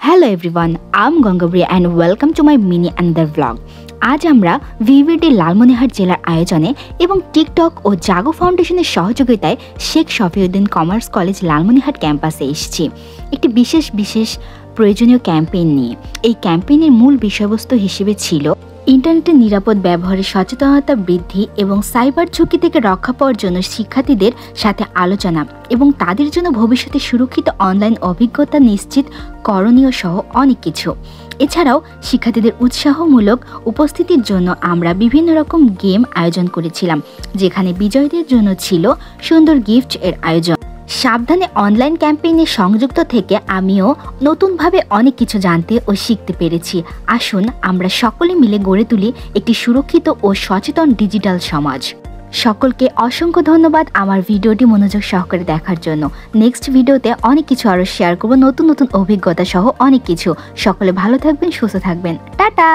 Hello everyone, I'm Gangabri and welcome to my mini another vlog. আজ আমরা ভিভিডি লালমনিরহাট জেলার আয়োজনে এবং টিকটক ও জাগো ফাউন্ডেশনের সহযোগিতায় শেখ শফিউদ্দিন কমার্স কলেজ লালমনিরহাট ক্যাম্পাসে এসেছি একটি বিশেষ প্রয়োজনীয় ক্যাম্পেইন নিয়ে। এই ক্যাম্পেইনের মূল বিষয়বস্তু হিসেবে ছিল ইন্টারনেটের নিরাপদ ব্যবহারের সচেতনতা বৃদ্ধি এবং সাইবার ঝুঁকি থেকে রক্ষা পাওয়ার জন্য শিক্ষার্থীদের সাথে আলোচনা এবং তাদের জন্য ভবিষ্যতে সুরক্ষিত অনলাইন অভিজ্ঞতা নিশ্চিত করণীয় সহ অনেক কিছু। এছাড়াও শিক্ষার্থীদের উৎসাহমূলক উপস্থিতির জন্য আমরা বিভিন্ন রকম গেম আয়োজন করেছিলাম, যেখানে বিজয়ীদের জন্য ছিল সুন্দর গিফট এর আয়োজন। সাবধানে অনলাইন ক্যাম্পেইনে সংযুক্ত থেকে আমিও নতুনভাবে অনেক কিছু জানতে ও শিখতে পেরেছি। আসুন আমরা সকলে মিলে গড়ে তুলি একটি সুরক্ষিত ও সচেতন ডিজিটাল সমাজ। সকলকে অসংখ্য ধন্যবাদ আমার ভিডিওটি মনোযোগ সহকারে দেখার জন্য। নেক্সট ভিডিওতে অনেক কিছু আরও শেয়ার করব, নতুন অভিজ্ঞতা সহ অনেক কিছু। সকলে ভালো থাকবেন, সুস্থ থাকবেন। টাটা।